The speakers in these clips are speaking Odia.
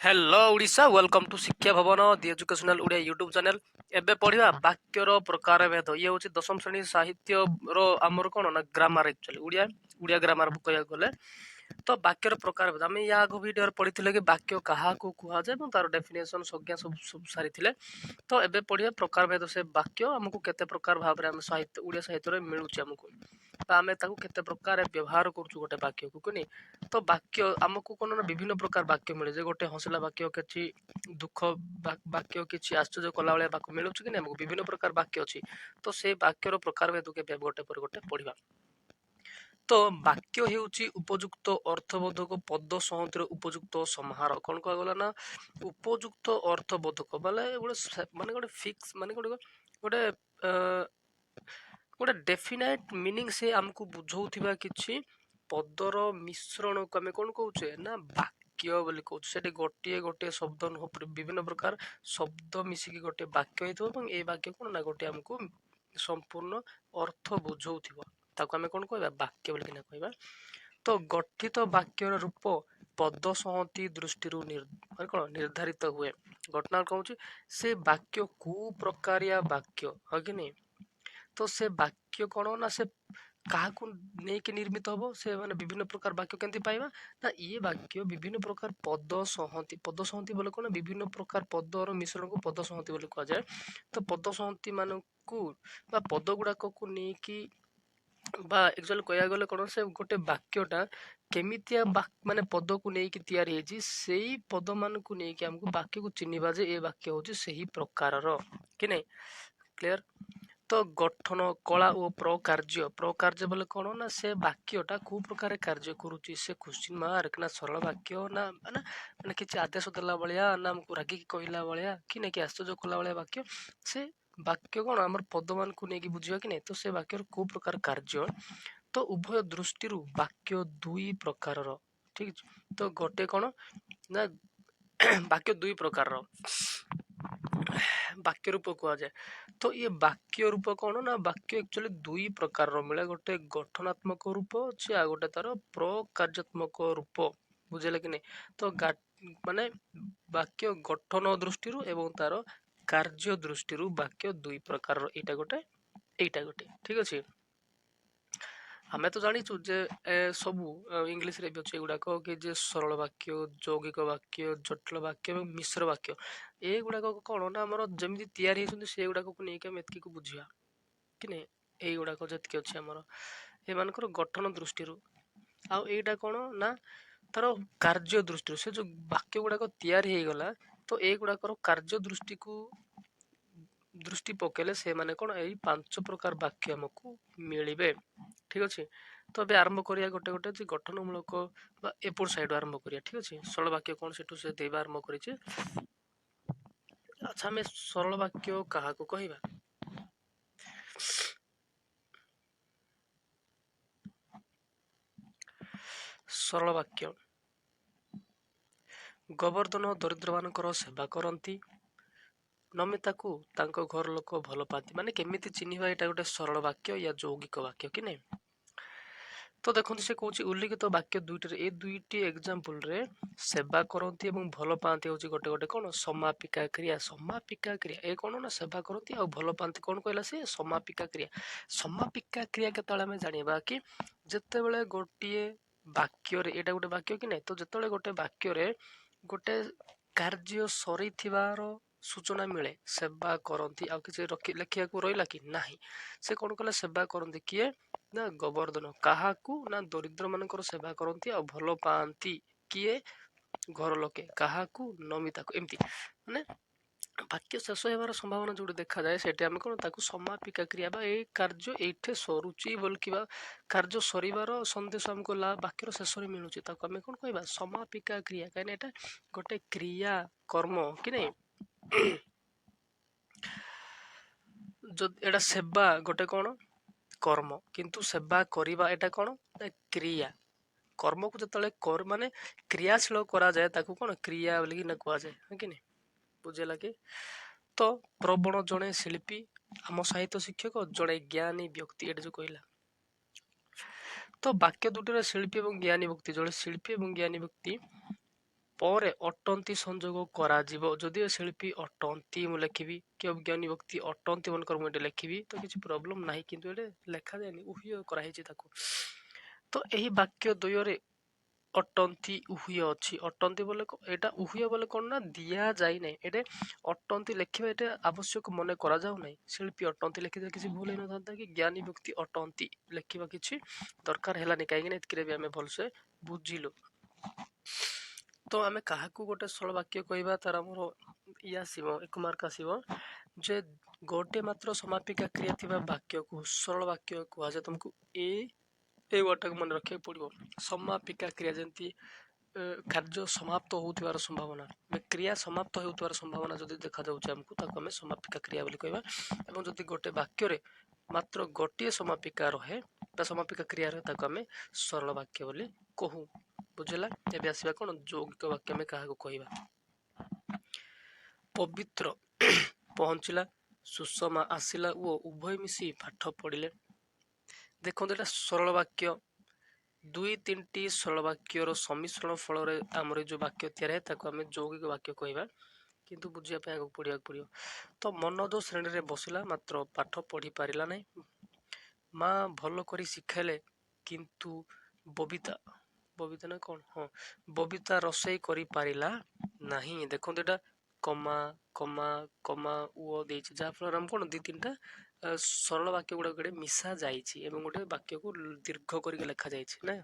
हेलो ओडिशा वेलकम टू शिक्षा भवन दि एजुकेशनल ओडिया यूट्यूब चैनल। एबे पढ़िबा वाक्यर प्रकार भेद। ये होची दशम श्रेणी साहित्य रो आमर कोन ना grammar actually Odia Odia grammar कहया गले तो वाक्यर प्रकार भेद। आमे या आगो वीडियो रे पढ़िथिले कि वाक्य काहा को कुहा जाय तार डेफिनेशन संज्ञा सब सारिथिले। तो एबे पढ़िया प्रकार भेद से वाक्य हमकु केते प्रकार भाबरे हम साहित्य ओडिया साहित्य रे मिलुची हमकु तो आमे ताकू केते प्रकार व्यवहार करछु गोटे वाक्य को कोनी। तो वाक्य आमको कोन ना विभिन्न प्रकार वाक्य मिले जे गोटे हंसला वाक्य किछि दुख वाक्य किछि आश्चर्य कला वाला वाक्य मिलुछि कि नै हमको विभिन्न प्रकार वाक्य अछि। तो से वाक्यर प्रकार भेद के गोटे पर गोटे पढ़िबा। तो वाक्य हेउची उपयुक्त अर्थबोधक पद संहतिर उपयुक्त समाहार कोन कह गला ना उपयुक्त अर्थबोधक माने गोटे फिक्स माने गोटे गोटे डेफिनाइट मीनिंग से हमको बुझौथिबा किछि पदर मिश्रण को आमे कोन कहउछे ना वाक्य बोली कहउछे। सेठी गोटे गोटे शब्द विभिन्न प्रकार शब्द मिसिकी गोटे वाक्य हेतु ଏବଂ ए वाक्य कोन ना गोटे हमको संपूर्ण अर्थ बुझौथिबा ताको आमे कोन कहबा वाक्य बोली ना कहबा। तो गठित वाक्यर रूप पद संहति दृष्टिरू निर्धारित हुए। घटना कहउछे से वाक्य कु प्रकारिया वाक्य ह कि नै। तो से वाक्य कोन ना से काहाकू नेकी निर्मित हबो से माने विभिन्न प्रकार वाक्य केंति पाइबा ना ये वाक्य विभिन्न प्रकार पद संहति बोले कोन विभिन्न प्रकार पदर मिश्रण को पद संहति बोले कहा जाए। तो पद संहति मानकू बा पद गुडाक को नेकी बा एक्चुअली कहया गले कोन से गोटे वाक्यटा केमितिया माने पद को नेकी तयारी हेजी सेही पद मानकू नेकी हमको वाक्य को चिन्हिबा जे ए वाक्य होची सेही प्रकारर कि नै क्लियर। तो गठन कला और प्रकार्य बोले कौन ना से वाक्यटा को प्रकार कार्य करुची से क्वेश्चन मार्क ना सरल वाक्य ना माने किछि आदेश देला बलिया ना हमको रागी कहला बलिया कि नै कि आश्चर्य कला बलिया वाक्य से वाक्य कौन हमर पद मान को नेकी बुझिबा कि नै। तो से वाक्य को प्रकार कार्य तो उभय दृष्टि वाक्य दुई प्रकारर ठीक अछि। तो गोटे कौन ना वाक्य दुई प्रकारर वाक्य रूप कहा जाए। तो ये वाक्य रूप कौन ना वाक्य एक्चुअली दुई प्रकार मिले गोटे गठनात्मक रूप अच्छे आ गोटे तार प्रकार्यात्मक रूप बुझेले कि नहीं। तो माने वाक्य गठन दृष्टि एवं तार कार्य दृष्टि वाक्य दुई प्रकार एटा गोटे ठीक अच्छे। आमे तो जानिछु जे सबू इंग्लिश रे भी अछि गुडाक कि जे सरल वाक्य यौगिक वाक्य जटिल वाक्य एवं मिश्र वाक्य ए गुडाक कोन ना हमर जेमिति तयारी हेछन से गुडाक को नेके हम एतकी को बुझिया कि नै। ए गुडाक जतकी अछि हमर ए मानकर गठन दृष्टि आ एटा कोन ना तार कार्य दृष्टि से जो वाक्य गुडाक तयारी हे गला तो ए गुडाकर कार्य दृष्टि को दृष्टि पकेले से माने कोन एई पांच प्रकार वाक्य हमकु मिलिबे ठीक अछि। तो अबे आरंभ करिया गोटे गोटे जे गठनमूलक बा एपुर साइड आरंभ करिया ठीक अछि। सरल वाक्य कोन सेटु से देबा आरंभ करिछि। अच्छा हमें सरल वाक्य कहा को कहिबा। सरल वाक्य गोवर्धन दरिद्र मानकर सेवा करती नमिता को तांको घर लोक भल पाती माने केमिति चिन्हिबा एटा गोटे सरल वाक्य या यौगिक वाक्य कि नै। तो देखते से कौन उल्लिखित वाक्य दुईटे ए दुईटी एग्जांपल रे सेवा करती एवं भल पाती होची गोटे गोटे कौन समापिका क्रिया ए कौन ना सेवा करती आ भल पाती कौन कहला से समापिका क्रिया केतले हमें जानिबा कि जेतेबेले गोटिए वाक्य रे एटा गोटे वाक्य कि नै। तो जेतेबेले गोटे वाक्य रे गोटे कार्य सरी थिबार सूचना मिले सेवा करती आ किसी लेखिया को रहिला कि नाही से कौन कहला सेवा करती किए ना गोवर्धन काहाकू ना दरिद्र मानकर सेवा करती आ भल पाती किए घर लोके काहाकू नमिता को एमती माने वाक्य शेष होबार संभावना जो देखा जाए सेठी आमे कोन ताकू समापिका क्रिया बा ए कार्य एठे सरुची बोलकिबा कार्य सरीबार संदेश हमको ला वाक्यर शेष रे मिलुची ताकू आमे कोन कहबा समापिका क्रिया काने एटा गोटे क्रिया कर्म कि नै। जो एटा सेवा गोटे कोन कर्म किंतु सेवा करिबा एटा कोन क्रिया कर्म को जतले कर माने क्रियाशील करा जाए ताकू कोन क्रिया बोली ना कहा जाए कि नै बुझेला कि। तो प्रबण जड़े शिल्पी आम साहित्य शिक्षक जड़े ज्ञानी व्यक्ति एट जो कहला। तो वाक्य दुटे शिल्पी और ज्ञानी व्यक्ति जड़े शिल्पी और ज्ञानी व्यक्ति ପରେ ଅଟନ୍ତି ସଂଯୋଗ କରାଯିବ। ଯଦିଓ ଶିଳ୍ପୀ ଅଟନ୍ତି ମୁଁ ଲେଖିବି, କି ଅଜ୍ଞାନୀ ବ୍ୟକ୍ତି ଅଟନ୍ତି ମନେକର ମୁଁ ଏଠି ଲେଖିବି ତ କିଛି ପ୍ରୋବ୍ଲେମ ନାହିଁ, କିନ୍ତୁ ଏଠି ଲେଖାଯାଏନି, ଉହ୍ୟ କରାହେଇଛି ତାକୁ। ତ ଏହି ବାକ୍ୟ ଦ୍ୱୟରେ ଅଟନ୍ତି ଉହ୍ୟ ଅଛି। ଅଟନ୍ତି ବୋଲେ ଏଇଟା ଉହ୍ୟ ବୋଲେ କଣ ନା ଦିଆଯାଇ ନାହିଁ, ଏଠି ଅଟନ୍ତି ଲେଖିବା ଏଟା ଆବଶ୍ୟକ ମନେ କରାଯାଉ ନାହିଁ। ଶିଳ୍ପୀ ଅଟନ୍ତି ଲେଖିଦେଲେ କିଛି ଭୁଲ ହେଇନଥାନ୍ତା, କି ଜ୍ଞାନୀ ବ୍ୟକ୍ତି ଅଟନ୍ତି ଲେଖିବା କିଛି ଦରକାର ହେଲାନି, କାହିଁକିନା ଏତିକିରେ ବି ଆମେ ଭଲସେ ବୁଝିଲୁ। ତ ଆମେ କାହାକୁ ଗୋଟେ ସରଳ ବାକ୍ୟ କହିବା, ତାର ଆମର ଇଏ ଆସିବ, 1 ମାର୍କ ଆସିବ ଯେ ଗୋଟେ ମାତ୍ର ସମାପିକା କ୍ରିୟା ଥିବା ବାକ୍ୟକୁ ସରଳ ବାକ୍ୟ କୁହାଯାଏ। ତମକୁ ଏଇ ୱାର୍ଡଟାକୁ ମନେ ରଖିବାକୁ ପଡିବ। ସମାପିକା କ୍ରିୟା, ଯେମିତି କାର୍ଯ୍ୟ ସମାପ୍ତ ହେଉଥିବାର ସମ୍ଭାବନା, କ୍ରିୟା ସମାପ୍ତ ହେଉଥିବାର ସମ୍ଭାବନା ଯଦି ଦେଖାଯାଉଛି ଆମକୁ, ତାକୁ ଆମେ ସମାପିକା କ୍ରିୟା ବୋଲି କହିବା। ଏବଂ ଯଦି ଗୋଟେ ବାକ୍ୟରେ ମାତ୍ର ଗୋଟିଏ ସମାପିକା ରହେ ବା ସମାପିକା କ୍ରିୟା ରହେ, ତାକୁ ଆମେ ସରଳ ବାକ୍ୟ ବୋଲି କହୁ। ବୁଝିଲା? ଏବେ ଆସିବା କଣ, ଯୌଗିକ ବାକ୍ୟ ଆମେ କାହାକୁ କହିବା। ପବିତ୍ର ପହଞ୍ଚିଲା, ସୁଷମା ଆସିଲା ଓ ଉଭୟ ମିଶି ପାଠ ପଢିଲେ। ଦେଖନ୍ତୁ ଏଟା ସରଳ ବାକ୍ୟ, 2-3ଟି ସରଳ ବାକ୍ୟର ସମ୍ମିଶ୍ରଣ ଫଳରେ ଆମର ଯୋଉ ବାକ୍ୟ ତିଆରି ହୁଏ ତାକୁ ଆମେ ଯୌଗିକ ବାକ୍ୟ କହିବା। କିନ୍ତୁ ବୁଝିବା ପାଇଁ ଆଗକୁ ପଢିବାକୁ ପଡିବ। ତ ମନୋଜ ଶ୍ରେଣୀରେ ବସିଲା, ମାତ୍ର ପାଠ ପଢି ପାରିଲା ନାହିଁ। ମା ଭଲ କରି ଶିଖାଇଲେ, କିନ୍ତୁ ବବିତା ନା କଣ, ହଁ, ବବିତା ରୋଷେଇ କରିପାରିଲା ନାହିଁ। ଦେଖନ୍ତୁ ଏଟା କମା କମା କମା ଓ ଦେଇଛି, ଯାହା ଫଳରେ ଆମେ କଣ 2-3ଟା ସରଳ ବାକ୍ୟ ଗୁଡାକ ଗୋଟେ ମିଶା ଯାଇଛି ଏବଂ ଗୋଟେ ବାକ୍ୟକୁ ଦୀର୍ଘ କରିକି ଲେଖା ଯାଇଛି ନା।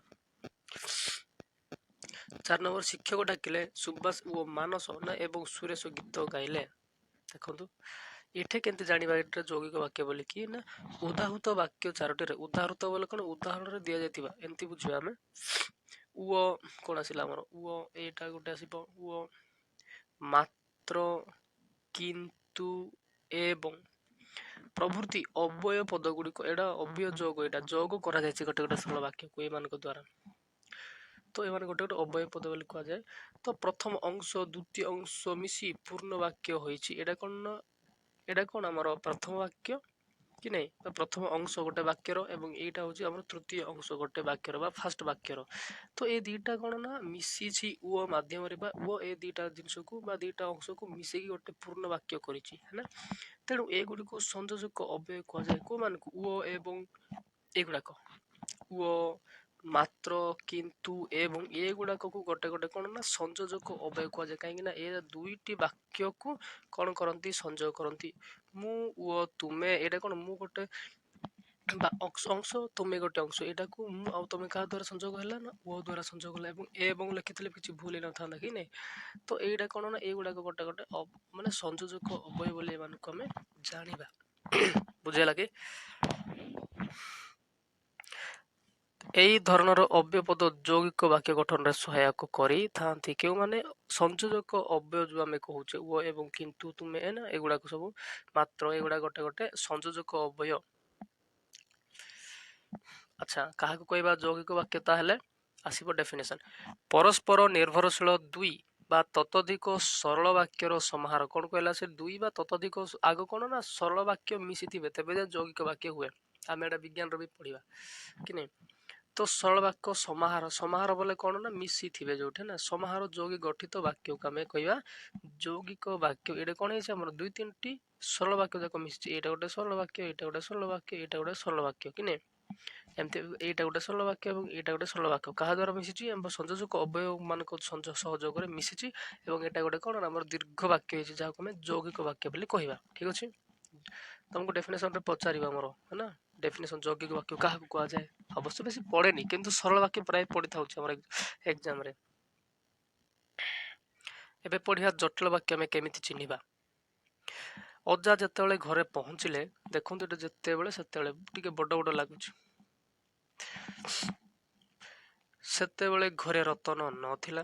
4 ନମ୍ବର, ଶିକ୍ଷକ ଡାକିଲେ, ସୁବାସ ଓ ମାନସ ନା ଏବଂ ସୁରେଶ ଗୀତ ଗାଇଲେ। ଦେଖନ୍ତୁ ଏଠି କେମିତି ଜାଣିବା ଏଟା ଯୌଗିକ ବାକ୍ୟ ବୋଲି କି ନା, ଉଦାହୃତ ବାକ୍ୟ 4ଟିରେ, ଉଦାହୃତ ବୋଲେ କଣ, ଉଦାହରଣରେ ଦିଆଯାଇଥିବା, ଏମିତି ବୁଝିବା ଆମେ। ଉଅ କଣ ଆସିଲା ଆମର, ଉଅ ଏଇଟା ଗୋଟେ ଆସିବ, ଉଅ ମାତ୍ର, କିନ୍ତୁ, ଏବଂ ପ୍ରଭୃତି ଅବ୍ୟୟ ପଦ ଗୁଡିକ, ଏଇଟା ଅବ୍ୟୟ ଯୋଗ, ଏଇଟା ଯୋଗ କରାଯାଇଛି ଗୋଟେ ଗୋଟେ ସରଳ ବାକ୍ୟକୁ ଏମାନଙ୍କ ଦ୍ଵାରା। ତ ଏମାନେ ଗୋଟେ ଗୋଟେ ଅବ୍ୟୟ ପଦ ବୋଲି କୁହାଯାଏ। ତ ପ୍ରଥମ ଅଂଶ ଦ୍ଵିତୀୟ ଅଂଶ ମିଶି ପୂର୍ଣ୍ଣ ବାକ୍ୟ ହୋଇଛି। ଏଇଟା କଣ ନା, ଏଇଟା କଣ ଆମର ପ୍ରଥମ ବାକ୍ୟ କି ନାଇଁ, ପ୍ରଥମ ଅଂଶ ଗୋଟେ ବାକ୍ୟର, ଏବଂ ଏଇଟା ହଉଛି ଆମର ତୃତୀୟ ଅଂଶ ଗୋଟେ ବାକ୍ୟର ବା ଫାଷ୍ଟ ବାକ୍ୟର। ତ ଏ ଦିଟା କଣ ନା ମିଶିଛି ଉଅ ମାଧ୍ୟମରେ, ବା ଉଅ ଏ ଦିଟା ଜିନିଷକୁ ବା ଦିଟା ଅଂଶକୁ ମିଶେଇକି ଗୋଟେ ପୂର୍ଣ୍ଣ ବାକ୍ୟ କରିଛି ହେଲା। ତେଣୁ ଏଗୁଡିକୁ ସଂଯୋଜକ ଅବ୍ୟୟ କୁହାଯାଏ। କୋଉମାନଙ୍କୁ, ଉଅ ଏବଂ ଏଗୁଡାକ, ଉଅ ମାତ୍ର, କିନ୍ତୁ, ଏବଂ ଏଗୁଡାକକୁ ଗୋଟେ ଗୋଟେ କଣ ନା ସଂଯୋଜକ ଅବ୍ୟୟ କୁହାଯାଏ। କାହିଁକି ନା ଏ ଦୁଇଟି ବାକ୍ୟକୁ କଣ କରନ୍ତି, ସଂଯୋଗ କରନ୍ତି। ମୁଁ ଓ ତୁମେ, ଏଇଟା କଣ, ମୁଁ ଗୋଟେ ବା ଅଂଶ, ତୁମେ ଗୋଟେ ଅଂଶ, ଏଇଟାକୁ ମୁଁ ଆଉ ତମେ କାହା ଦ୍ଵାରା ସଂଯୋଗ ହେଲା ନା ଓ ଦ୍ଵାରା ସଂଯୋଗ ହେଲା, ଏବଂ ଲେଖିଥିଲେ କିଛି ଭୁଲ ହେଇନଥାନ୍ତା କି ନାଇଁ। ତ ଏଇଟା କଣ ନା ଏଇଗୁଡାକ ଗୋଟେ ଗୋଟେ ମାନେ ସଂଯୋଜକ ଅବ୍ୟୟ ବୋଲି ଏମାନଙ୍କୁ ଆମେ ଜାଣିବା। ବୁଝିହେଲା କି? ଏହି ଧରଣର ଅବ୍ୟୟ ପଦ ଯୌଗିକ ବାକ୍ୟ ଗଠନରେ ସହାୟକ କରିଥାନ୍ତି। କେଉଁମାନେ, ସଂଯୋଜକ ଅବ୍ୟୟ ଯୋଉ ଆମେ କହୁଛେ, ଓ ଏବଂ କିନ୍ତୁ, ତୁମେ ନା, ଏଗୁଡାକ ସବୁ ମାତ୍ର, ଏଗୁଡା ଗୋଟେ ଗୋଟେ ସଂଯୋଜକ ଅବ୍ୟୟ। ଆଚ୍ଛା, କାହାକୁ କହିବା ଯୌଗିକ ବାକ୍ୟ? ତାହେଲେ ଆସିବ ଡେଫିନେସନ, ପରସ୍ପର ନିର୍ଭରଶୀଳ ଦୁଇ ବା ତତୋଧିକ ସରଳ ବାକ୍ୟର ସମାହାର। କଣ କହିଲା ସେ, ଦୁଇ ବା ତତୋଧିକ, ଆଗ କଣ ନା ସରଳ ବାକ୍ୟ ମିଶିଥିବେ ତେବେ ଯେ ଯୌଗିକ ବାକ୍ୟ ହୁଏ। ଆମେ ଏଟା ବିଜ୍ଞାନର ବି ପଢିବା କି ନାଇଁ। ତ ସରଳ ବାକ୍ୟ ସମାହାର, ସମାହାର ବୋଲେ କଣ ନା ମିଶିଥିବେ ଯୋଉଠି ନା, ସମାହାର ଯୋଗୀ ଗଠିତ ବାକ୍ୟକୁ ଆମେ କହିବା ଯୌଗିକ ବାକ୍ୟ। ଏଇଟା କଣ ହେଇଛି ଆମର 2-3ଟି ସରଳ ବାକ୍ୟ ଯାକ ମିଶିଛି, ଏଇଟା ଗୋଟେ ସରଳ ବାକ୍ୟ, ଏଇଟା ଗୋଟେ ସରଳ ବାକ୍ୟ, ଏଇଟା ଗୋଟେ ସରଳ ବାକ୍ୟ କି ନାଇଁ। ଏମିତି ଏଇଟା ଗୋଟେ ସରଳ ବାକ୍ୟ ଏବଂ ଏଇଟା ଗୋଟେ ସରଳ ବାକ୍ୟ କାହା ଦ୍ଵାରା ମିଶିଛି, ଆମ ସଂଯୋଜକ ଅବ୍ୟୟ ମାନଙ୍କ ସହଯୋଗରେ ମିଶିଛି, ଏବଂ ଏଇଟା ଗୋଟେ କଣ ଆମର ଦୀର୍ଘ ବାକ୍ୟ ହେଇଛି, ଯାହାକୁ ଆମେ ଯୌଗିକ ବାକ୍ୟ ବୋଲି କହିବା। ଠିକ ଅଛି, ତମକୁ ଡେଫିନେସନରେ ପଚାରିବ ଆମର ହେଲା, ଡେଫିନେସନ ଯୌଗିକ ବାକ୍ୟ କାହାକୁ କୁହାଯାଏ। ଅବଶ୍ୟ ବେଶୀ ପଡେନି, କିନ୍ତୁ ସରଳ ବାକ୍ୟ ପ୍ରାୟ ପଡିଥାଉଛି ଆମର ଏକ୍ସାମ ରେ। ଏବେ ପଢିବା ଜଟିଳ ବାକ୍ୟ ଆମେ କେମିତି ଚିହ୍ନିବା। ଅଜା ଯେତେବେଳେ ଘରେ ପହଞ୍ଚିଲେ, ଦେଖନ୍ତୁ ଏଟା ଯେତେବେଳେ ସେତେବେଳେ ଟିକେ ବଡ ବଡ ଲାଗୁଛି। ସେତେବେଳେ ଘରେ ରତନ ନଥିଲା।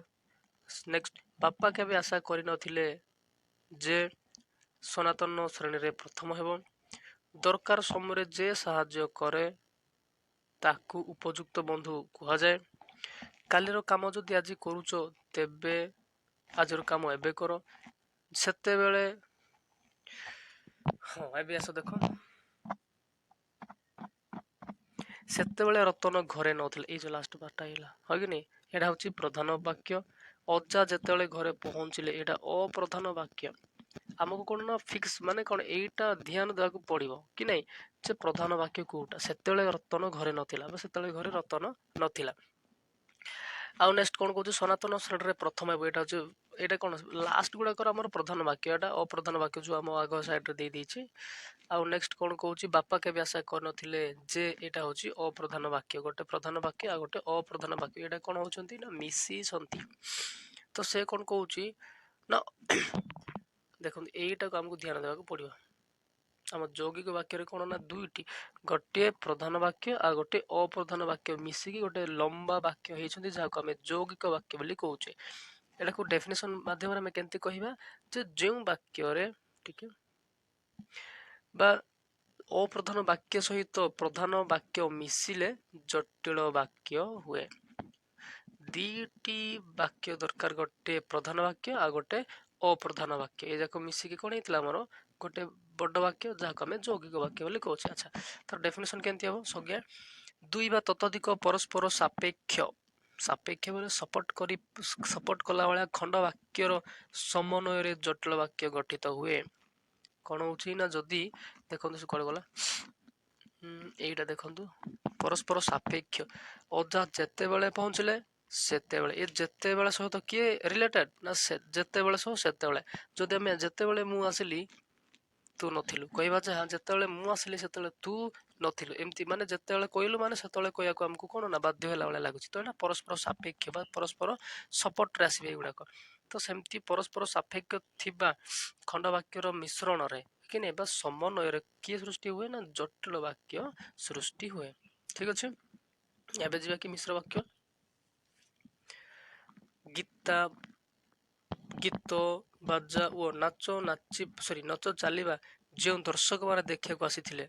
ନେକ୍ସଟ, ବାପା କେବେ ଆଶା କରିନଥିଲେ ଯେ ସନାତନ ଶ୍ରେଣୀରେ ପ୍ରଥମ ହେବ। ଦରକାର ସମୟରେ ଯେ ସାହାଯ୍ୟ କରେ ତାକୁ ଉପଯୁକ୍ତ ବନ୍ଧୁ କୁହାଯାଏ। କାଲିର କାମ ଯଦି ଆଜି କରୁଛ, ତେବେ ଆଜିର କାମ ଏବେ କର। ସେତେବେଳେ, ହଁ ଏବେ ଆସ ଦେଖ, ସେତେବେଳେ ରତନ ଘରେ ନଥିଲେ, ଏଇ ଯୋଉ ଲାଷ୍ଟ ପାର୍ଟଟା ହେଇଲା, ହଁ କି ନାଇଁ। ଏଇଟା ହଉଛି ପ୍ରଧାନ ବାକ୍ୟ। ଅଜା ଯେତେବେଳେ ଘରେ ପହଞ୍ଚିଲେ, ଏଇଟା ଅପ୍ରଧାନ ବାକ୍ୟ। ଆମକୁ କଣ ନା ଫିକ୍ସ ମାନେ କଣ ଏଇଟା ଧ୍ୟାନ ଦେବାକୁ ପଡିବ କି ନାଇଁ, ଯେ ପ୍ରଧାନ ବାକ୍ୟ କୋଉଟା। ସେତେବେଳେ ରତନ ଘରେ ନଥିଲା ବା ସେତେବେଳେ ଘରେ ରତନ ନଥିଲା। ଆଉ ନେକ୍ସଟ କଣ କହୁଛି, ସନାତନ ଶ୍ରେଣୀରେ ପ୍ରଥମ ହେବ। ଏଇଟା କଣ ଲାଷ୍ଟ ଗୁଡାକର ଆମର ପ୍ରଧାନ ବାକ୍ୟ, ଏଟା ଅପ୍ରଧାନ ବାକ୍ୟ ଯୋଉ ଆମ ଆଗ ସାଇଡରେ ଦେଇଛି। ଆଉ ନେକ୍ସଟ କଣ କହୁଛି, ବାପା କେବେ ଆଶା କରିନଥିଲେ ଯେ, ଏଇଟା ହଉଛି ଅପ୍ରଧାନ ବାକ୍ୟ। ଗୋଟେ ପ୍ରଧାନ ବାକ୍ୟ ଆଉ ଗୋଟେ ଅପ୍ରଧାନ ବାକ୍ୟ, ଏଇଟା କଣ ହଉଛନ୍ତି ନା ମିଶିଛନ୍ତି। ତ ସେ କଣ କହୁଛି ନା ଦେଖନ୍ତୁ ଏଇଟାକୁ ଆମକୁ ଧ୍ୟାନ ଦେବାକୁ ପଡିବ। ଆମ ଯୌଗିକ ବାକ୍ୟରେ କଣ ନା ଦୁଇଟି, ଗୋଟିଏ ପ୍ରଧାନ ବାକ୍ୟ ଆଉ ଗୋଟେ ଅପ୍ରଧାନ ବାକ୍ୟ ମିଶିକି ଗୋଟେ ଲମ୍ବା ବାକ୍ୟ ହେଇଛନ୍ତି, ଯାହାକୁ ଆମେ ଯୌଗିକ ବାକ୍ୟ ବୋଲି କହୁଛେ। ଏଟାକୁ ଡେଫିନେସନ ମାଧ୍ୟମରେ ଆମେ କେମିତି କହିବା, ଯେ ଯେଉଁ ବାକ୍ୟରେ ଟିକେ ବା ଅପ୍ରଧାନ ବାକ୍ୟ ସହିତ ପ୍ରଧାନ ବାକ୍ୟ ମିଶିଲେ ଜଟିଳ ବାକ୍ୟ ହୁଏ। ଦିଟି ବାକ୍ୟ ଦରକାର, ଗୋଟେ ପ୍ରଧାନ ବାକ୍ୟ ଆଉ ଗୋଟେ ଅପ୍ରଧାନ ବାକ୍ୟ। ଏ ଯାକ ମିଶିକି କଣ ହେଇଥିଲା ଆମର ଗୋଟେ ବଡ ବାକ୍ୟ, ଯାହାକୁ ଆମେ ଯୌଗିକ ବାକ୍ୟ ବୋଲି କହୁଛେ। ଆଚ୍ଛା, ତାର ଡେଫିନେସନ କେମିତି ହବ, ସଂଜ୍ଞା ଦୁଇ ବା ତତୋଧିକ ପରସ୍ପର ସାପେକ୍ଷ, ସାପେକ୍ଷ ବୋଲେ ସପୋର୍ଟ କଲା ଭଳିଆ ଖଣ୍ଡ ବାକ୍ୟର ସମନ୍ୱୟରେ ଜଟିଳ ବାକ୍ୟ ଗଠିତ ହୁଏ। କଣ ହଉଛି ନା, ଯଦି ଦେଖନ୍ତୁ ସେ କୁଆଡେ ଗଲା, ଏଇଟା ଦେଖନ୍ତୁ ପରସ୍ପର ସାପେକ୍ଷ। ଅଜା ଯେତେବେଳେ ପହଞ୍ଚିଲେ ସେତେବେଳେ, ଏ ଯେତେବେଳେ ସହିତ କିଏ ରିଲେଟେଡ ନା ଯେତେବେଳେ ସହ ସେତେବେଳେ। ଯଦି ଆମେ ଯେତେବେଳେ ମୁଁ ଆସିଲି ତୁ ନଥିଲୁ କହିବା, ଯେ ଯେତେବେଳେ ମୁଁ ଆସିଲି ସେତେବେଳେ ତୁ ନଥିଲୁ, ଏମିତି ମାନେ ଯେତେବେଳେ କହିଲୁ ମାନେ ସେତେବେଳେ କହିବାକୁ ଆମକୁ କଣ ନା ବାଧ୍ୟ ହେଲା ଭଳିଆ ଲାଗୁଛି। ତ ଏଇଟା ପରସ୍ପର ସାପେକ୍ଷ ବା ପରସ୍ପର ସପୋର୍ଟରେ ଆସିବେ ଏଗୁଡାକ। ତ ସେମିତି ପରସ୍ପର ସାପେକ୍ଷ ଥିବା ଖଣ୍ଡ ବାକ୍ୟର ମିଶ୍ରଣରେ କି ନାଇଁ ବା ସମନ୍ୱୟରେ କିଏ ସୃଷ୍ଟି ହୁଏ ନା ଜଟିଳ ବାକ୍ୟ ସୃଷ୍ଟି ହୁଏ। ଠିକ ଅଛି, ଏବେ ଯିବା କି ମିଶ୍ର ବାକ୍ୟ। ଗୀତ ବାଜା ଓ ନାଚ ଚାଲିବା ଯେଉଁ ଦର୍ଶକ ମାନେ ଦେଖିବାକୁ ଆସିଥିଲେ,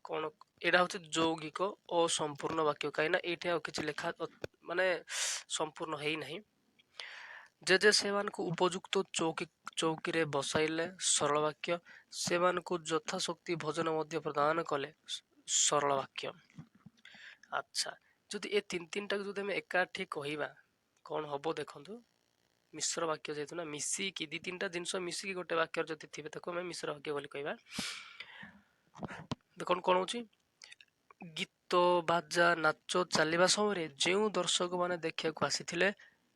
କଣ ଏଇଟା ହଉଛି ଯୌଗିକ ଅସମ୍ପୂର୍ଣ୍ଣ ବାକ୍ୟ। କାହିଁକି ନା ଏଇଠି ଆଉ କିଛି ଲେଖା ମାନେ ସମ୍ପୂର୍ଣ୍ଣ ହେଇନାହିଁ। ଯେ ସେମାନଙ୍କୁ ଉପଯୁକ୍ତ ଚୌକିରେ ବସାଇଲେ, ସରଳ ବାକ୍ୟ। ସେମାନଙ୍କୁ ଯଥାଶକ୍ତି ଭୋଜନ ମଧ୍ୟ ପ୍ରଦାନ କଲେ, ସରଳ ବାକ୍ୟ। ଆଚ୍ଛା, ଯଦି ଏ ତିନିଟାକୁ ଯଦି ଆମେ ଏକାଠି କହିବା କଣ ହବ ଦେଖନ୍ତୁ, ମିଶ୍ର ବାକ୍ୟ ଯେହେତୁ ନା ମିଶିକି ଦି ତିନିଟା ଜିନିଷ ମିଶିକି ଗୋଟେ ବାକ୍ୟରେ ଯଦି ଥିବେ ତାକୁ ଆମେ ମିଶ୍ର ବାକ୍ୟ ବୋଲି କହିବା। ଦେଖନ୍ତୁ କଣ ହଉଛି, ଗୀତ ବାଜା ନାଚ ଚାଲିବା ସମୟରେ ଯେଉଁ ଦର୍ଶକ ମାନେ ଦେଖିବାକୁ ଆସିଥିଲେ,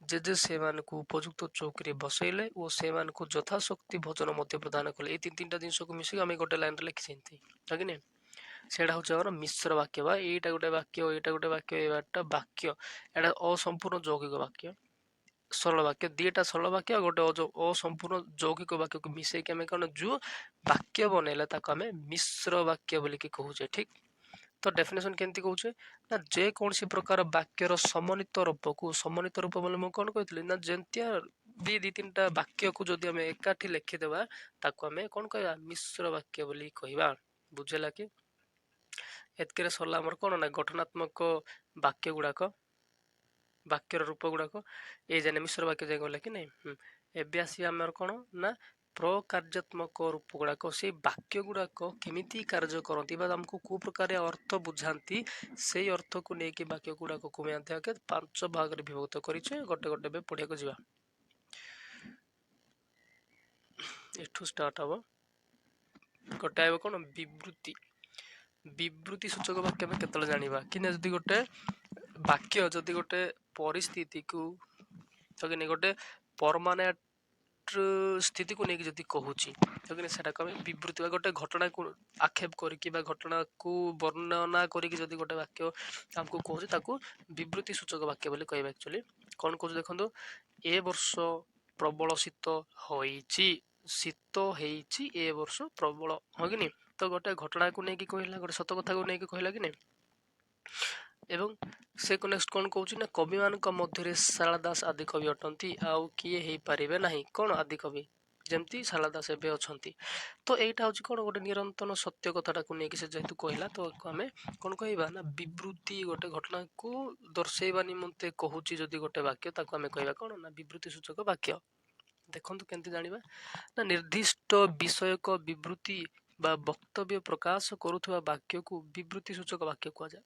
ଯେ ସେମାନଙ୍କୁ ଉପଯୁକ୍ତ ଚୌକିରେ ବସେଇଲେ ଓ ସେମାନଙ୍କୁ ଯଥାଶକ୍ତି ଭୋଜନ ମଧ୍ୟ ପ୍ରଦାନ କଲେ। ଏଇ ତିନିଟା ଜିନିଷକୁ ମିଶିକି ଆମେ ଗୋଟେ ଲାଇନରେ ଲେଖିଛନ୍ତି, କି ସେଇଟା ହଉଛି ଆମର ମିଶ୍ର ବାକ୍ୟ। ବା ଏଇଟା ଗୋଟେ ବାକ୍ୟ, ଏଇଟା ଗୋଟେ ବାକ୍ୟ, ଏଇଟା ବାକ୍ୟ, ଏଇଟା ଅସମ୍ପୂର୍ଣ୍ଣ ଯୌଗିକ ବାକ୍ୟ। ସରଳ ବାକ୍ୟ, ଦିଟା ସରଳ ବାକ୍ୟ ଆଉ ଗୋଟେ ଅସମ୍ପୂର୍ଣ୍ଣ ଯୌଗିକ ବାକ୍ୟକୁ ମିଶେଇକି ଆମେ କଣ ଯୋଉ ବାକ୍ୟ ବନେଇଲେ ତାକୁ ଆମେ ମିଶ୍ର ବାକ୍ୟ ବୋଲିକି କହୁଛେ। ଠିକ, ତ ଡେଫିନେସନ କେମିତି କହୁଛେ ନା, ଯେ କୌଣସି ପ୍ରକାର ବାକ୍ୟର ସମନ୍ୱିତ ରୂପ ବୋଲି ମୁଁ କଣ କହିଥିଲି ନା, ଯେମିତିଆ ଦି ତିନିଟା ବାକ୍ୟକୁ ଯଦି ଆମେ ଏକାଠି ଲେଖିଦେବା ତାକୁ ଆମେ କଣ କହିବା, ମିଶ୍ର ବାକ୍ୟ ବୋଲି କହିବା। ବୁଝିଲା କି? ଏତିକିରେ ସରିଲା ଆମର କଣ ନା ଗଠନାତ୍ମକ ବାକ୍ୟ ଗୁଡାକ, ବାକ୍ୟର ରୂପ ଗୁଡାକ। ଏଇ ଜାନେ ମିଶ୍ର ବାକ୍ୟ ଯାଇ ଗଲେ କି ନାଇଁ। ଏବେ ଆସିବା ଆମର କଣ ନା ପ୍ରକାର୍ଯ୍ୟାତ୍ମକ ରୂପ ଗୁଡାକ, ସେଇ ବାକ୍ୟ ଗୁଡାକ କେମିତି କାର୍ଯ୍ୟ କରନ୍ତି ବା ଆମକୁ କୋଉ ପ୍ରକାର ଅର୍ଥ ବୁଝାନ୍ତି, ସେଇ ଅର୍ଥକୁ ନେଇକି ବାକ୍ୟ ଗୁଡାକ ମଧ୍ୟ 5 ଭାଗରେ ବିଭକ୍ତ କରିଛେ। ଗୋଟେ ଗୋଟେ ଏବେ ପଢିବାକୁ ଯିବା। ଏଠୁ ଷ୍ଟାର୍ଟ ହବ। ଗୋଟେ ହେବ କଣ ବିବୃତି। ବିବୃତି ସୂଚକ ବାକ୍ୟ ଆମେ କେତେବେଳେ ଜାଣିବା କି ନା, ଯଦି ଗୋଟେ ବାକ୍ୟ ଯଦି ଗୋଟେ ପରିସ୍ଥିତିକୁ ଗୋଟେ ପରମାନେଣ୍ଟ ସ୍ଥିତିକୁ ନେଇକି ଯଦି କହୁଛି, ସେଟାକୁ ଆମେ ବିବୃତି ବା ଗୋଟେ ଘଟଣାକୁ ଆକ୍ଷେପ କରିକି ବା ଘଟଣାକୁ ବର୍ଣ୍ଣନା କରିକି ଯଦି ଗୋଟେ ବାକ୍ୟ ଆମକୁ କହୁଛି, ତାକୁ ବିବୃତି ସୂଚକ ବାକ୍ୟ ବୋଲି କହିବା। ଆକ୍ଚୁଆଲି କଣ କହୁଛି ଦେଖନ୍ତୁ, ଏ ବର୍ଷ ପ୍ରବଳ ଶୀତ ହେଇଛି, ଏ ବର୍ଷ ପ୍ରବଳ, ହଁ କି ନି? ତ ଗୋଟେ ଘଟଣାକୁ ନେଇକି କହିଲା, ଗୋଟେ ସତ କଥାକୁ ନେଇକି କହିଲା କି ନାଇଁ। ଏବଂ ସେ ନେକ୍ସଟ କଣ କହୁଛି ନା, କବି ମାନଙ୍କ ମଧ୍ୟରେ ଶାରଳା ଦାସ ଆଦି କବି ଅଟନ୍ତି, ଆଉ କିଏ ହେଇପାରିବେ ନାହିଁ କଣ ଆଦି କବି, ଯେମିତି ଶାରଳା ଦାସ ଏବେ ଅଛନ୍ତି। ତ ଏଇଟା ହଉଛି କଣ ଗୋଟେ ନିରନ୍ତନ ସତ୍ୟ କଥାଟାକୁ ନେଇକି ସେ ଯେହେତୁ କହିଲା, ତ ଆମେ କଣ କହିବା ନା ବିବୃତି, ଗୋଟେ ଘଟଣାକୁ ଦର୍ଶେଇବା ନିମନ୍ତେ କହୁଛି ଯଦି ଗୋଟେ ବାକ୍ୟ, ତାକୁ ଆମେ କହିବା କଣ ନା ବିବୃତି ସୂଚକ ବାକ୍ୟ। ଦେଖନ୍ତୁ କେମିତି ଜାଣିବା ନା, ନିର୍ଦ୍ଦିଷ୍ଟ ବିଷୟକ ବିବୃତି ବା ବକ୍ତବ୍ୟ ପ୍ରକାଶ କରୁଥିବା ବାକ୍ୟକୁ ବିବୃତି ସୂଚକ ବାକ୍ୟ କୁହାଯାଏ।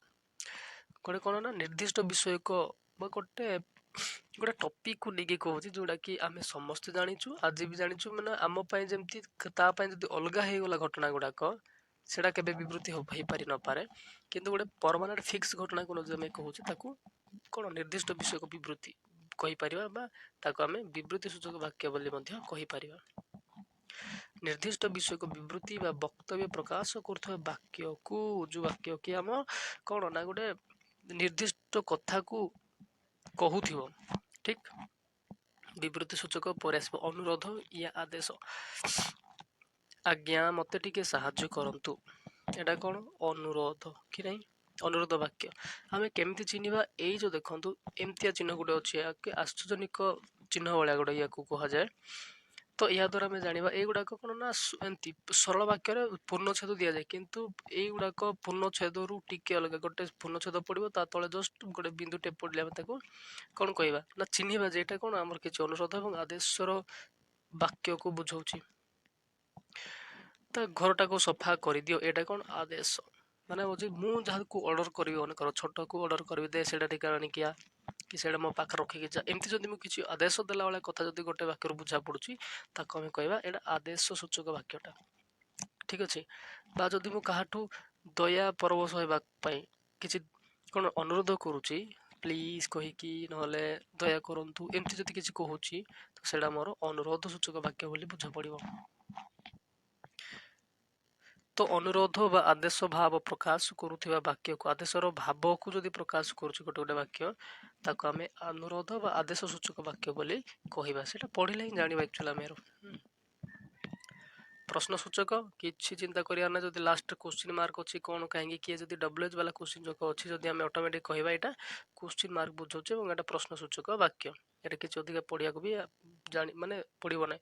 ଗୋଟେ କଣ ନା ନିର୍ଦ୍ଦିଷ୍ଟ ବିଷୟକ ବା ଗୋଟେ ଗୋଟେ ଟପିକ୍ କୁ ନେଇକି କହୁଛି ଯୋଉଟା କି ଆମେ ସମସ୍ତେ ଜାଣିଛୁ, ଆଜି ବି ଜାଣିଛୁ, ମାନେ ଆମ ପାଇଁ ଯେମିତି ତା ପାଇଁ ଯଦି ଅଲଗା ହେଇଗଲା ଘଟଣା ଗୁଡାକ ସେଟା କେବେ ବିବୃତ୍ତି ହେଇପାରି ନପାରେ, କିନ୍ତୁ ଗୋଟେ ପରମାନେଣ୍ଟ ଫିକ୍ସ ଘଟଣାକୁ ଯଦି ଆମେ କହୁଛେ ତାକୁ କଣ ନିର୍ଦ୍ଦିଷ୍ଟ ବିଷୟକୁ ବିବୃତ୍ତି କହିପାରିବା ବା ତାକୁ ଆମେ ବିବୃତ୍ତି ସୂଚକ ବାକ୍ୟ ବୋଲି ମଧ୍ୟ କହିପାରିବା। ନିର୍ଦ୍ଦିଷ୍ଟ ବିଷୟକୁ ବିବୃତ୍ତି ବା ବକ୍ତବ୍ୟ ପ୍ରକାଶ କରୁଥିବା ବାକ୍ୟକୁ, ଯୋଉ ବାକ୍ୟ କି ଆମ କଣ ନା ଗୋଟେ ନିର୍ଦ୍ଦିଷ୍ଟ କଥାକୁ କହୁଥିବ, ଠିକ। ବିବୃତ୍ତି ସୂଚକ ପରେ ଆସିବ ଅନୁରୋଧ ୟା ଆଦେଶ। ଆଜ୍ଞା ମତେ ଟିକେ ସାହାଯ୍ୟ କରନ୍ତୁ, ଏଟା କଣ ଅନୁରୋଧ କି ନାହିଁ, ଅନୁରୋଧ ବାକ୍ୟ। ଆମେ କେମିତି ଚିହ୍ନିବା, ଏଇ ଯୋଉ ଦେଖନ୍ତୁ ଏମିତିଆ ଚିହ୍ନ ଗୋଟେ ଅଛି, ଆଶ୍ଚର୍ଯ୍ୟଜନକ ଚିହ୍ନ ଭଳିଆ ଗୋଟେ ୟାକୁ କୁହାଯାଏ। ତ ଏହା ଦ୍ୱାରା ଆମେ ଜାଣିବା ଏଇଗୁଡାକ କଣ ନା ଏମିତି ସରଳ ବାକ୍ୟରେ ପୂର୍ଣ୍ଣଚ୍ଛେଦ ଦିଆଯାଏ, କିନ୍ତୁ ଏଇଗୁଡାକ ପୂର୍ଣ୍ଣଚ୍ଛେଦରୁ ଟିକେ ଅଲଗା। ଗୋଟେ ପୂର୍ଣ୍ଣଚ୍ଛେଦ ପଡିବ ତା ତଳେ ଜଷ୍ଟ ଗୋଟେ ବିନ୍ଦୁଟେ ପଡିଲେ ଆମେ ତାକୁ କଣ କହିବା ନା ଚିହ୍ନିବା ଯେ ଏଇଟା କଣ ଆମର କିଛି ଅନୁରୋଧ ଏବଂ ଆଦେଶର ବାକ୍ୟକୁ ବୁଝଉଛି। ତା ଘରଟାକୁ ସଫା କରିଦିଅ, ଏଇଟା କଣ ଆଦେଶ। ମାନେ ହଉଛି ମୁଁ ଯାହାକୁ ଅର୍ଡର କରିବି, ଅନେକର ଛୋଟକୁ ଅର୍ଡର କରିବି, ଦେ ସେଇଟା ଟିକେ ଆଣିକି ଆ, କି ସେଇଟା ମୋ ପାଖରେ ରଖିକି ଯା, ଏମିତି ଯଦି ମୁଁ କିଛି ଆଦେଶ ଦେଲା ଭଳିଆ କଥା ଯଦି ଗୋଟେ ବାକ୍ୟରୁ ବୁଝା ପଡୁଛି ତାକୁ ଆମେ କହିବା ଏଇଟା ଆଦେଶ ସୂଚକ ବାକ୍ୟଟା, ଠିକ ଅଛି। ବା ଯଦି ମୁଁ କାହାଠୁ ଦୟା ପରବଶ ହେବା ପାଇଁ କିଛି କଣ ଅନୁରୋଧ କରୁଛି, ପ୍ଲିଜ କହିକି, ନହେଲେ ଦୟା କରନ୍ତୁ, ଏମିତି ଯଦି କିଛି କହୁଛି ତ ସେଇଟା ମୋର ଅନୁରୋଧ ସୂଚକ ବାକ୍ୟ ବୋଲି ବୁଝା ପଡିବ। ତ ଅନୁରୋଧ ବା ଆଦେଶ ଭାବ ପ୍ରକାଶ କରୁଥିବା ବାକ୍ୟକୁ, ଆଦେଶର ଭାବକୁ ଯଦି ପ୍ରକାଶ କରୁଛି ଗୋଟେ ଗୋଟେ ବାକ୍ୟ, ତାକୁ ଆମେ ଅନୁରୋଧ ବା ଆଦେଶ ସୂଚକ ବାକ୍ୟ ବୋଲି କହିବା। ସେଟା ପଢିଲେ ହିଁ ଜାଣିବା ଆକ୍ଚୁଆଲି ଆମେ। ପ୍ରଶ୍ନ ସୂଚକ କିଛି ଚିନ୍ତା କରିବା ନା, ଯଦି ଲାଷ୍ଟ କ୍ୱେଶ୍ଚିନ୍ ମାର୍କ ଅଛି କଣ କାହିଁକି କିଏ ଯଦି ଡବ୍ଲ୍ୟୁଏଚ୍ ବାଲା କ୍ୱେଶ୍ଚିନ୍ ଯୋଗ ଅଛି, ଯଦି ଆମେ ଅଟୋମେଟିକ କହିବା ଏଇଟା କ୍ୱେଶ୍ଚିନ୍ ମାର୍କ ବୁଝଉଛି ଏବଂ ଏଟା ପ୍ରଶ୍ନ ସୂଚକ ବାକ୍ୟ। ଏଟା କିଛି ଅଧିକା ପଢିବାକୁ ବି ମାନେ ପଡିବ ନାହିଁ।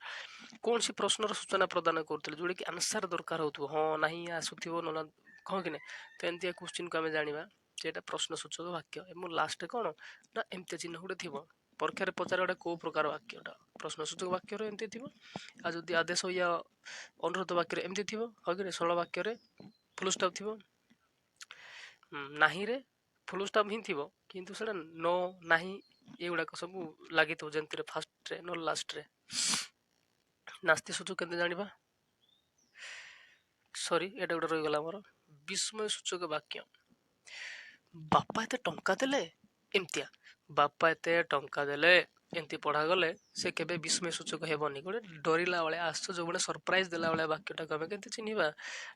କୌଣସି ପ୍ରଶ୍ନର ସୂଚନା ପ୍ରଦାନ କରୁଥିଲେ ଯୋଉଟା କି ଆନ୍ସର ଦରକାର ହଉଥିବ, ହଁ ନାହିଁ ଆସୁଥିବ ନହେଲେ କଣ କି ନାହିଁ, ତ ଏମିତିଆ କ୍ୱେଶ୍ଚିନ୍ କୁ ଆମେ ଜାଣିବା ଯେ ଏଟା ପ୍ରଶ୍ନ ସୂଚକ ବାକ୍ୟ। ଏବଂ ଲାଷ୍ଟରେ କଣ ନା ଏମିତିଆ ଚିହ୍ନ ଗୋଟେ ଥିବ, ପରୀକ୍ଷାରେ ପଚାରେ ଗୋଟେ କୋଉ ପ୍ରକାର ବାକ୍ୟଟା, ପ୍ରଶ୍ନ ସୂଚକ ବାକ୍ୟରେ ଏମିତି ଥିବ, ଆଉ ଯଦି ଆଦେଶ ୟା ଅନୁରୋଧ ବାକ୍ୟରେ ଏମିତି ଥିବ, ହଁ କି ନାହିଁ, ସରଳ ବାକ୍ୟରେ ଫୁଲ ଷ୍ଟପ୍ ଥିବ, ନାହିଁରେ ଫୁଲ ଷ୍ଟପ୍ ହିଁ ଥିବ, କିନ୍ତୁ ସେଟା ନ ନାହିଁ ଏଗୁଡାକ ସବୁ ଲାଗିଥିବ ଯେମିତିରେ ଫାଷ୍ଟରେ ନହେଲେ ଲାଷ୍ଟରେ। ନାସ୍ତି ସୂଚକ କେମିତି ଜାଣିବା, ସରି ଏଟା ଗୋଟେ ରହିଗଲା ଆମର ବିସ୍ମୟ ସୂଚକ ବାକ୍ୟ। ବାପା ଏତେ ଟଙ୍କା ଦେଲେ, ଏମିତିଆ ବାପା ଏତେ ଟଙ୍କା ଦେଲେ ଏମିତି ପଢାଗଲେ ସେ କେବେ ବିସ୍ମୟ ସୂଚକ ହେବନି। ଗୋଟେ ଡରିଲା ଭଳିଆ, ଆଶ୍ଚର୍ଯ୍ୟ, ଗୋଟେ ସରପ୍ରାଇଜ ଦେଲା ଭଳିଆ ବାକ୍ୟଟାକୁ ଆମେ କେମିତି ଚିହ୍ନିବା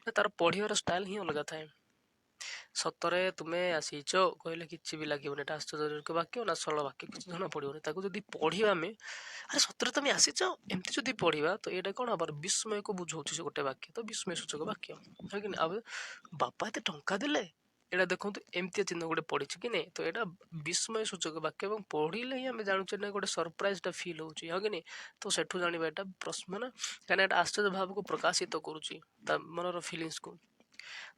ନା ତାର ପଢିବାର ଷ୍ଟାଇଲ ହିଁ ଅଲଗା ଥାଏ। ସତରେ ତୁମେ ଆସିଛ କହିଲେ କିଛି ବି ଲାଗିବନି, ଏଟା ଆଶ୍ଚର୍ଯ୍ୟଜନକ ବାକ୍ୟ ନା ସରଳ ବାକ୍ୟ କିଛି ଜଣା ପଡିବନି। ତାକୁ ଯଦି ପଢିବା ଆମେ, ଆରେ ସତରେ ତମେ ଆସିଛ, ଏମିତି ଯଦି ପଢିବା ତ ଏଇଟା କଣ ଆବାର ବିସ୍ମୟକୁ ବୁଝଉଛି ସେ ଗୋଟେ ବାକ୍ୟ, ତ ବିସ୍ମୟ ସୂଚକ ବାକ୍ୟ। ଆଉ ବାପା ଏତେ ଟଙ୍କା ଦେଲେ, ଏଇଟା ଦେଖନ୍ତୁ ଏମିତିଆ ଚିହ୍ନ ଗୋଟେ ପଡିଛି କି ନାଇଁ, ତ ଏଇଟା ବିସ୍ମୟ ସୂଚକ ବାକ୍ୟ ଏବଂ ପଢିଲେ ହିଁ ଆମେ ଜାଣୁଛେ ନା ଗୋଟେ ସରପ୍ରାଇଜ ଟା ଫିଲ୍ ହଉଛି, ହଁ କି ନାଇଁ। ତ ସେଠୁ ଜାଣିବା ଏଟା ପ୍ରଶ୍ନ ନା, କାହିଁକିନା ଏଟା ଆଶ୍ଚର୍ଯ୍ୟ ଭାବକୁ ପ୍ରକାଶିତ କରୁଛି, ତା ମନର ଫିଲିଙ୍ଗସକୁ।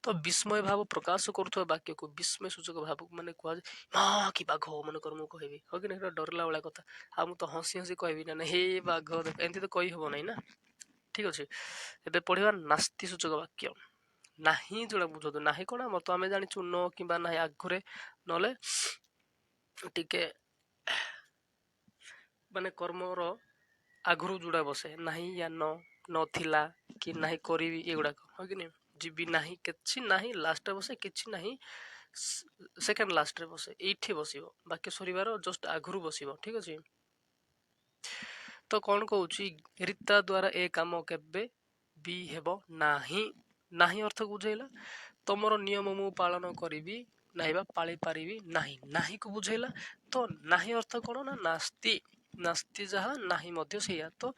ତ ବିସ୍ମୟ ଭାବ ପ୍ରକାଶ କରୁଥିବା ବାକ୍ୟକୁ ବିସ୍ମୟ ସୂଚକ ଭାବକୁ ମାନେ କୁହାଯାଏ। ମା କି ବାଘ, ମନେକର ମୁଁ କହିବି, ହଁ କି ନାଇଁ, ଡରିଲା ଭଳିଆ କଥା, ଆଉ ମୁଁ ତ ହସି ହସି କହିବି ନା ହେ ବାଘ ଦେଖ, ଏମିତି ତ କହିହବ ନାହିଁ ନା, ଠିକ ଅଛି। ଏବେ ପଢିବା ନାସ୍ତି ସୂଚକ ବାକ୍ୟ। ନାହିଁ ଯୋଉଟା ବୁଝନ୍ତୁ, ନାହିଁ କଣ ଆମର ତ ଆମେ ଜାଣିଛୁ ନ କିମ୍ବା ନାହିଁ ଆଗରେ, ନହେଲେ ଟିକେ ମାନେ କର୍ମର ଆଗରୁ ଯୋଉଟା ବସେ, ନାହିଁ ୟା ନଥିଲା କି ନାହିଁ କରିବି, ଏଗୁଡାକ ହଁ କି ନାହିଁ। ଯିବି ନାହିଁ, କିଛି ନାହିଁ ଲାଷ୍ଟରେ ବସେ, କିଛି ନାହିଁ ସେକେଣ୍ଡ ଲାଷ୍ଟରେ ବସେ, ଏଇଠି ବସିବ, ବାକ୍ୟ ସରିବାର ଜଷ୍ଟ ଆଗରୁ ବସିବ, ଠିକ ଅଛି। ତ କଣ କହୁଛି, ରୀତା ଦ୍ଵାରା ଏ କାମ କେବେ ବି ହେବ ନାହିଁ। ନାହିଁ ଅର୍ଥ ବୁଝେଇଲା, ତମର ନିୟମ ମୁଁ ପାଳନ କରିବି ନାହିଁ ବା ପାଳି ପାରିବି ନାହିଁ, ନାହିଁ କୁ ବୁଝେଇଲା। ତ ନାହିଁ ଅର୍ଥ କଣ ନା ନାସ୍ତି, ନାସ୍ତି ଯାହା ନାହିଁ ମଧ୍ୟ ସେଇଆ। ତ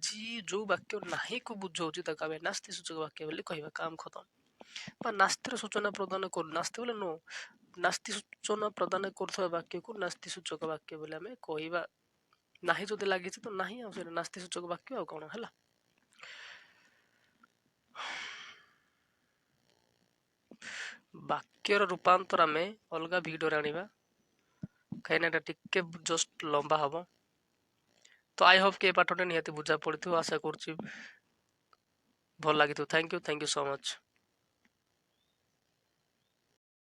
ଯିଏ ଯୋଉ ବାକ୍ୟ ନାହିଁ କୁ ବୁଝଉଛି ତାକୁ ଆମେ ନାସ୍ତି ସୂଚକ ବାକ୍ୟ ବୋଲି କହିବା, କାମ ଖତମ। ବା ନାସ୍ତିର ସୂଚନା ପ୍ରଦାନ କରୁ, ନାସ୍ତି ବୋଲେ नो, ନାସ୍ତି ସୂଚନା ପ୍ରଦାନ କରୁଥିବା ବାକ୍ୟକୁ ନାସ୍ତି ସୂଚକ ବାକ୍ୟ ବୋଲି ଆମେ କହିବା। ନାହିଁ ଯଦି ଲାଗିଛି ତ ନାହିଁ, ଆଉ ସେଟା ନାସ୍ତି ସୂଚକ ବାକ୍ୟ ଆଉ କଣ ହେଲା। ବାକ୍ୟର ରୂପାନ୍ତର ଆମେ ଅଲଗା ଭିଡିଓରେ ଆଣିବା, କାହିଁକିନା ଏଟା ଟିକେ ଜଷ୍ଟ ଲମ୍ବା ହବ। ତ ଆଇ ହୋପ କି ଏ ପାଠଟା ନିହାତି ବୁଝା ପଡିଥିବ, ଆଶା କରୁଛି ଭଲ ଲାଗିଥିବ। Thank you so much.